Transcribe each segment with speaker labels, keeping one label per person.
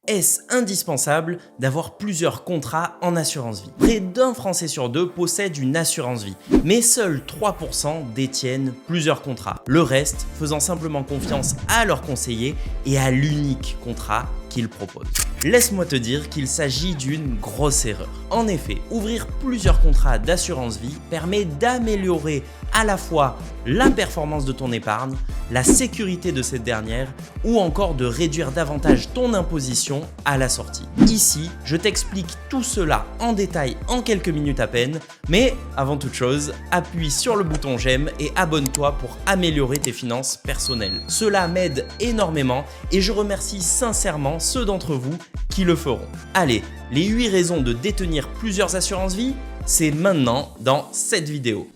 Speaker 1: Est-ce indispensable d'avoir plusieurs contrats en assurance vie? Près d'un Français sur deux possède une assurance vie, mais seuls 3% détiennent plusieurs contrats, le reste faisant simplement confiance à leurs conseillers et à l'unique contrat qu'ils proposent. Laisse-moi te dire qu'il s'agit d'une grosse erreur. En effet, ouvrir plusieurs contrats d'assurance vie permet d'améliorer à la fois la performance de ton épargne, la sécurité de cette dernière ou encore de réduire davantage ton imposition à la sortie. Ici, je t'explique tout cela en détail en quelques minutes à peine, mais avant toute chose, appuie sur le bouton j'aime et abonne-toi pour améliorer tes finances personnelles. Cela m'aide énormément et je remercie sincèrement ceux d'entre vous qui le feront. Allez, les 8 raisons de détenir plusieurs assurances vie, c'est maintenant dans cette vidéo.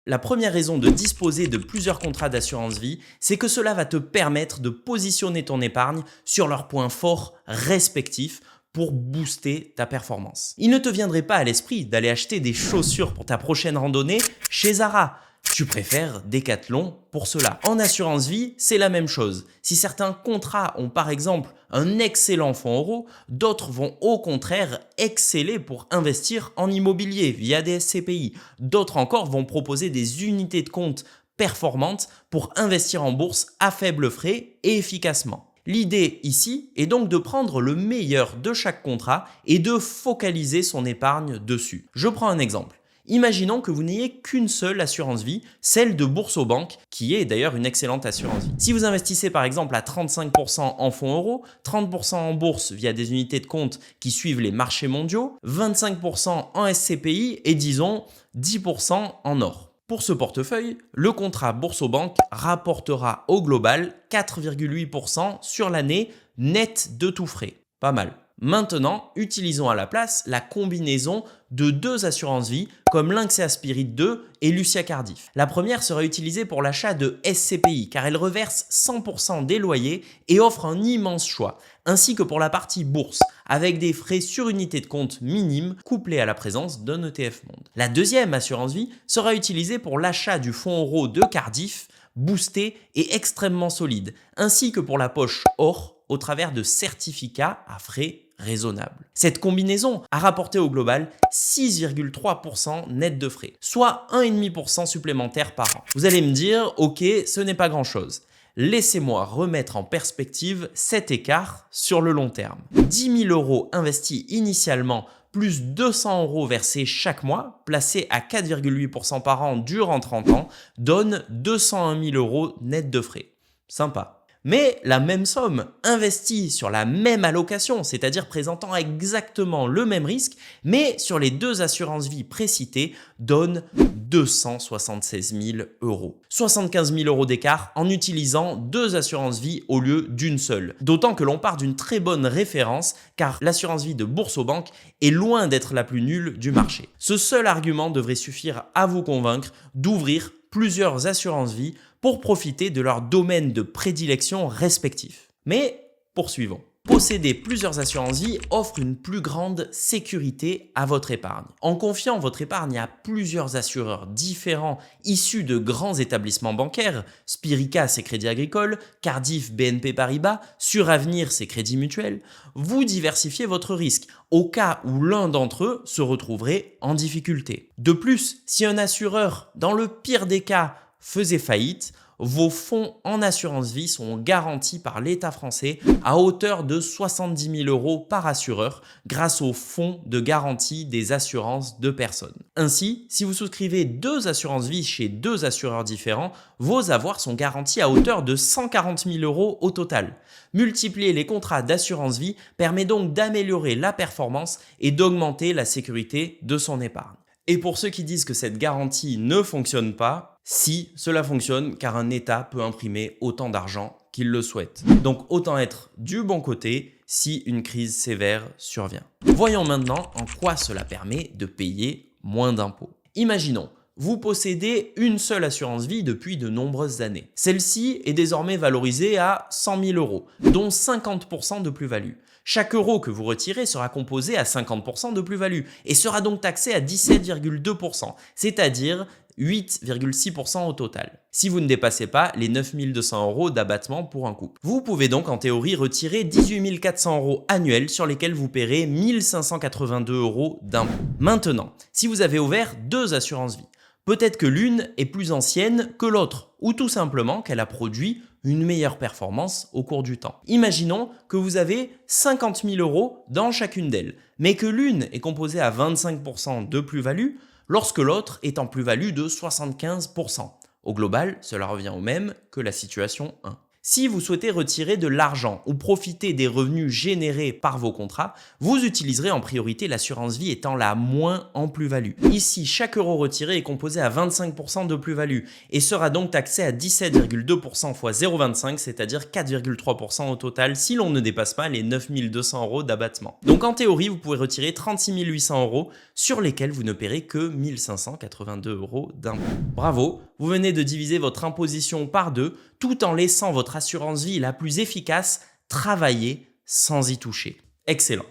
Speaker 1: La première raison de disposer de plusieurs contrats d'assurance vie, c'est que cela va te permettre de positionner ton épargne sur leurs points forts respectifs pour booster ta performance. Il ne te viendrait pas à l'esprit d'aller acheter des chaussures pour ta prochaine randonnée chez Zara. Tu préfères Decathlon pour cela. En assurance vie, c'est la même chose. Si certains contrats ont par exemple un excellent fonds euro, d'autres vont au contraire exceller pour investir en immobilier via des SCPI. D'autres encore vont proposer des unités de compte performantes pour investir en bourse à faible frais et efficacement. L'idée ici est donc de prendre le meilleur de chaque contrat et de focaliser son épargne dessus. Je prends un exemple. Imaginons que vous n'ayez qu'une seule assurance vie, celle de Boursorama, qui est d'ailleurs une excellente assurance vie. Si vous investissez par exemple à 35% en fonds euros, 30% en bourse via des unités de compte qui suivent les marchés mondiaux, 25% en SCPI et disons 10% en or. Pour ce portefeuille, le contrat Boursorama rapportera au global 4,8% sur l'année net de tout frais. Pas mal. Maintenant, utilisons à la place la combinaison de deux assurances vie comme Lynxea Spirit 2 et Lucia Cardiff. La première sera utilisée pour l'achat de SCPI car elle reverse 100% des loyers et offre un immense choix, ainsi que pour la partie bourse avec des frais sur unité de compte minimes couplés à la présence d'un ETF Monde. La deuxième assurance vie sera utilisée pour l'achat du fonds euro de Cardiff, boosté et extrêmement solide, ainsi que pour la poche or au travers de certificats à frais raisonnable. Cette combinaison a rapporté au global 6,3% net de frais, soit 1,5% supplémentaire par an. Vous allez me dire, ok, ce n'est pas grand-chose. Laissez-moi remettre en perspective cet écart sur le long terme. 10 000 € investis initialement plus 200 € versés chaque mois, placés à 4,8% par an durant 30 ans, donne 201 000 € net de frais. Sympa. Mais la même somme investie sur la même allocation, c'est-à-dire présentant exactement le même risque, mais sur les deux assurances vie précitées, donne 276 000 €. 75 000 € d'écart en utilisant deux assurances vie au lieu d'une seule. D'autant que l'on part d'une très bonne référence car l'assurance vie de Boursorama est loin d'être la plus nulle du marché. Ce seul argument devrait suffire à vous convaincre d'ouvrir plusieurs assurances vie pour profiter de leur domaine de prédilection respectif. Mais poursuivons. Posséder plusieurs assurances vie offre une plus grande sécurité à votre épargne. En confiant votre épargne à plusieurs assureurs différents issus de grands établissements bancaires, Spirica c'est Crédit Agricole, Cardiff BNP Paribas, Suravenir c'est Crédit Mutuel, vous diversifiez votre risque au cas où l'un d'entre eux se retrouverait en difficulté. De plus, si un assureur, dans le pire des cas, faisait faillite, vos fonds en assurance vie sont garantis par l'État français à hauteur de 70 000 € par assureur grâce au fonds de garantie des assurances de personnes. Ainsi, si vous souscrivez deux assurances vie chez deux assureurs différents, vos avoirs sont garantis à hauteur de 140 000 € au total. Multiplier les contrats d'assurance vie permet donc d'améliorer la performance et d'augmenter la sécurité de son épargne. Et pour ceux qui disent que cette garantie ne fonctionne pas, si, cela fonctionne car un État peut imprimer autant d'argent qu'il le souhaite. Donc autant être du bon côté si une crise sévère survient. Voyons maintenant en quoi cela permet de payer moins d'impôts. Imaginons, vous possédez une seule assurance vie depuis de nombreuses années. Celle-ci est désormais valorisée à 100 000 €, dont 50% de plus-value. Chaque euro que vous retirez sera composé à 50% de plus-value et sera donc taxé à 17,2%, c'est-à-dire 8,6% au total, si vous ne dépassez pas les 9 200 € d'abattement pour un couple. Vous pouvez donc en théorie retirer 18 400 € annuels sur lesquels vous paierez 1 582 € d'impôt. Maintenant, si vous avez ouvert 2 assurances vie, peut-être que l'une est plus ancienne que l'autre, ou tout simplement qu'elle a produit une meilleure performance au cours du temps. Imaginons que vous avez 50 000 € dans chacune d'elles, mais que l'une est composée à 25% de plus-value, lorsque l'autre est en plus-value de 75%. Au global, cela revient au même que la situation 1. Si vous souhaitez retirer de l'argent ou profiter des revenus générés par vos contrats, vous utiliserez en priorité l'assurance vie étant la moins en plus-value. Ici, chaque euro retiré est composé à 25% de plus-value et sera donc taxé à 17,2% x 0,25, c'est-à-dire 4,3% au total si l'on ne dépasse pas les 9 200 € d'abattement. Donc en théorie, vous pouvez retirer 36 800 € sur lesquels vous ne paierez que 1 582 € d'impôt. Bravo, vous venez de diviser votre imposition par 2 tout en laissant votre assurance vie la plus efficace travailler sans y toucher. Excellent.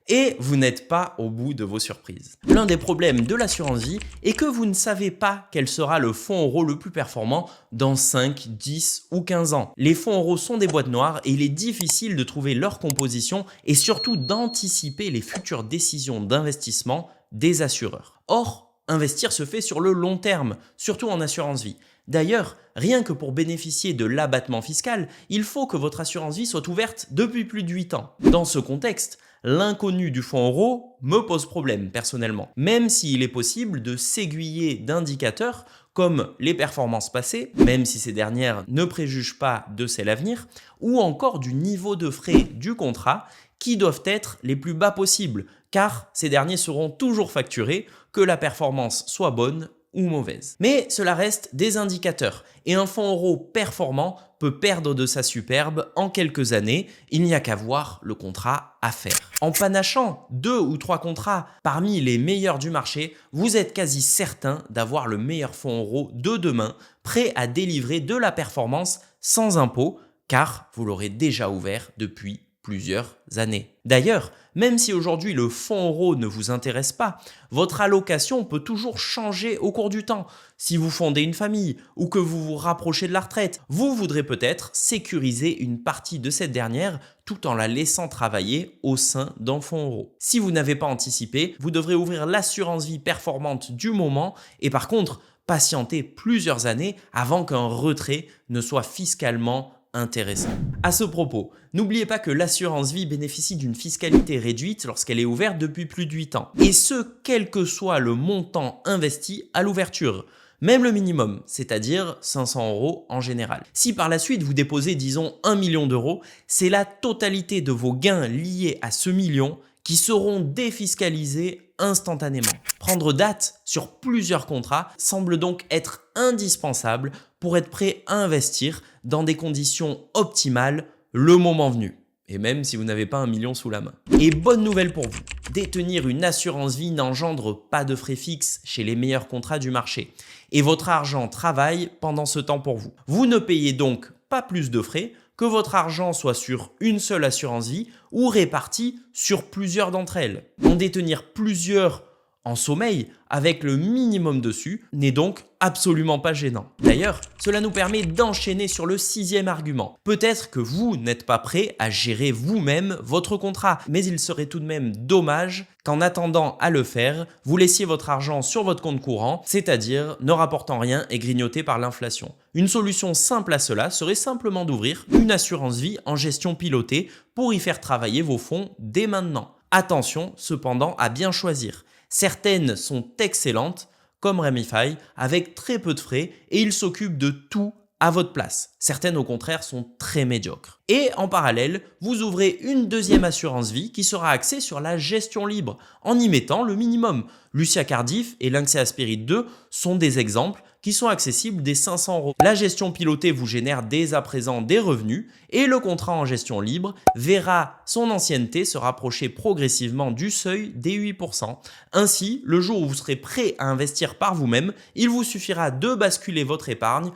Speaker 1: Et vous n'êtes pas au bout de vos surprises. L'un des problèmes de l'assurance vie est que vous ne savez pas quel sera le fonds euro le plus performant dans 5, 10 ou 15 ans. Les fonds euros sont des boîtes noires et il est difficile de trouver leur composition et surtout d'anticiper les futures décisions d'investissement des assureurs. Or, investir se fait sur le long terme, surtout en assurance vie. D'ailleurs, rien que pour bénéficier de l'abattement fiscal, il faut que votre assurance vie soit ouverte depuis plus de 8 ans. Dans ce contexte, l'inconnu du fonds euro me pose problème personnellement, même s'il est possible de s'aiguiller d'indicateurs comme les performances passées, même si ces dernières ne préjugent pas de celles à venir, ou encore du niveau de frais du contrat qui doivent être les plus bas possibles, car ces derniers seront toujours facturés, que la performance soit bonne ou mauvaise. Mais cela reste des indicateurs et un fonds euro performant peut perdre de sa superbe en quelques années, il n'y a qu'à voir le contrat à faire. En panachant 2 ou 3 contrats parmi les meilleurs du marché, vous êtes quasi certain d'avoir le meilleur fonds euro de demain, prêt à délivrer de la performance sans impôt, car vous l'aurez déjà ouvert depuis plusieurs années. D'ailleurs, même si aujourd'hui le fonds euro ne vous intéresse pas, votre allocation peut toujours changer au cours du temps. Si vous fondez une famille ou que vous vous rapprochez de la retraite, vous voudrez peut-être sécuriser une partie de cette dernière tout en la laissant travailler au sein d'un fonds euro. Si vous n'avez pas anticipé, vous devrez ouvrir l'assurance vie performante du moment et par contre, patienter plusieurs années avant qu'un retrait ne soit fiscalement intéressant. À ce propos, n'oubliez pas que l'assurance vie bénéficie d'une fiscalité réduite lorsqu'elle est ouverte depuis plus de 8 ans. Et ce, quel que soit le montant investi à l'ouverture. Même le minimum, c'est-à-dire 500 € en général. Si par la suite vous déposez disons 1 million d'euros, c'est la totalité de vos gains liés à ce million qui seront défiscalisés instantanément. Prendre date sur plusieurs contrats semble donc être indispensable pour être prêt à investir dans des conditions optimales le moment venu. Et même si vous n'avez pas 1 million sous la main. Et bonne nouvelle pour vous, détenir une assurance vie n'engendre pas de frais fixes chez les meilleurs contrats du marché. Et votre argent travaille pendant ce temps pour vous. Vous ne payez donc pas plus de frais, que votre argent soit sur une seule assurance vie ou réparti sur plusieurs d'entre elles. En détenir plusieurs en sommeil avec le minimum dessus n'est donc absolument pas gênant. D'ailleurs, cela nous permet d'enchaîner sur le 6e argument. Peut-être que vous n'êtes pas prêt à gérer vous-même votre contrat, mais il serait tout de même dommage qu'en attendant à le faire, vous laissiez votre argent sur votre compte courant, c'est-à-dire ne rapportant rien et grignoté par l'inflation. Une solution simple à cela serait simplement d'ouvrir une assurance vie en gestion pilotée pour y faire travailler vos fonds dès maintenant. Attention cependant à bien choisir. Certaines sont excellentes, comme Remify, avec très peu de frais et ils s'occupent de tout à votre place. Certaines au contraire sont très médiocres. Et en parallèle, vous ouvrez une deuxième assurance vie qui sera axée sur la gestion libre en y mettant le minimum. Lucia Cardiff et Lynxea Spirit 2 sont des exemples qui sont accessibles dès 500 €. La gestion pilotée vous génère dès à présent des revenus et le contrat en gestion libre verra son ancienneté se rapprocher progressivement du seuil des 8%. Ainsi, le jour où vous serez prêt à investir par vous-même, il vous suffira de basculer votre épargne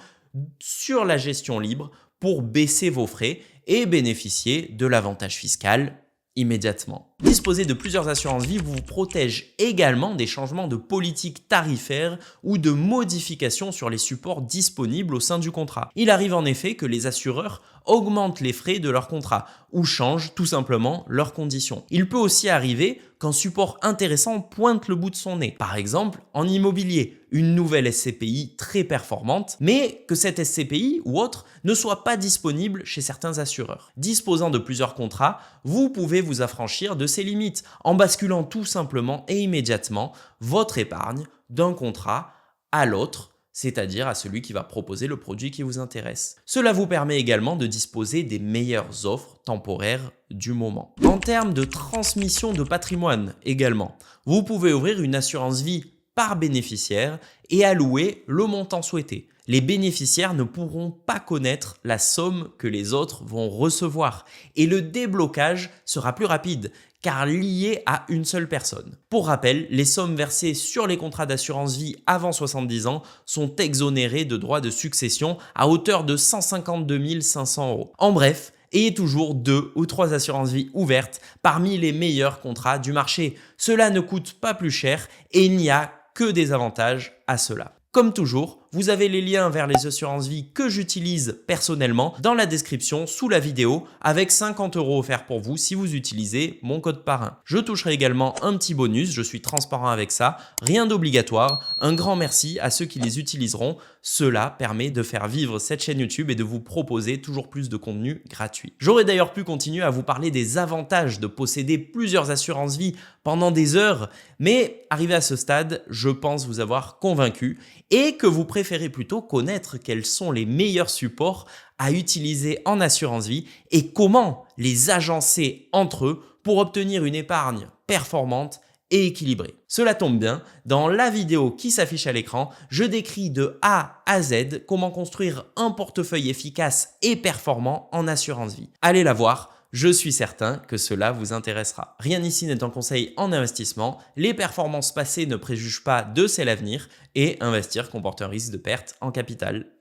Speaker 1: sur la gestion libre pour baisser vos frais et bénéficier de l'avantage fiscal immédiatement. Disposer de plusieurs assurances vie vous protège également des changements de politique tarifaire ou de modifications sur les supports disponibles au sein du contrat. Il arrive en effet que les assureurs augmentent les frais de leur contrat ou changent tout simplement leurs conditions. Il peut aussi arriver qu'un support intéressant pointe le bout de son nez. Par exemple, en immobilier, une nouvelle SCPI très performante, mais que cette SCPI ou autre ne soit pas disponible chez certains assureurs. Disposant de plusieurs contrats, vous pouvez vous affranchir de ces limites en basculant tout simplement et immédiatement votre épargne d'un contrat à l'autre, c'est-à-dire à celui qui va proposer le produit qui vous intéresse. Cela vous permet également de disposer des meilleures offres temporaires du moment. En termes de transmission de patrimoine également, vous pouvez ouvrir une assurance vie par bénéficiaire et allouer le montant souhaité. Les bénéficiaires ne pourront pas connaître la somme que les autres vont recevoir et le déblocage sera plus rapide car lié à une seule personne. Pour rappel, les sommes versées sur les contrats d'assurance vie avant 70 ans sont exonérées de droits de succession à hauteur de 152 500 €. En bref, ayez toujours 2 ou 3 assurances vie ouvertes parmi les meilleurs contrats du marché. Cela ne coûte pas plus cher et il n'y a que des avantages à cela. Comme toujours, vous avez les liens vers les assurances vie que j'utilise personnellement dans la description sous la vidéo avec 50 € offerts pour vous si vous utilisez mon code parrain. Je toucherai également un petit bonus, je suis transparent avec ça, rien d'obligatoire. Un grand merci à ceux qui les utiliseront. Cela permet de faire vivre cette chaîne YouTube et de vous proposer toujours plus de contenu gratuit. J'aurais d'ailleurs pu continuer à vous parler des avantages de posséder plusieurs assurances vie pendant des heures, mais arrivé à ce stade, je pense vous avoir convaincu et que vous préférez plutôt connaître quels sont les meilleurs supports à utiliser en assurance vie et comment les agencer entre eux pour obtenir une épargne performante et équilibrée. Cela tombe bien, dans la vidéo qui s'affiche à l'écran, je décris de A à Z comment construire un portefeuille efficace et performant en assurance vie. Allez la voir. Je suis certain que cela vous intéressera. Rien ici n'est un conseil en investissement. Les performances passées ne préjugent pas de celles à venir et investir comporte un risque de perte en capital.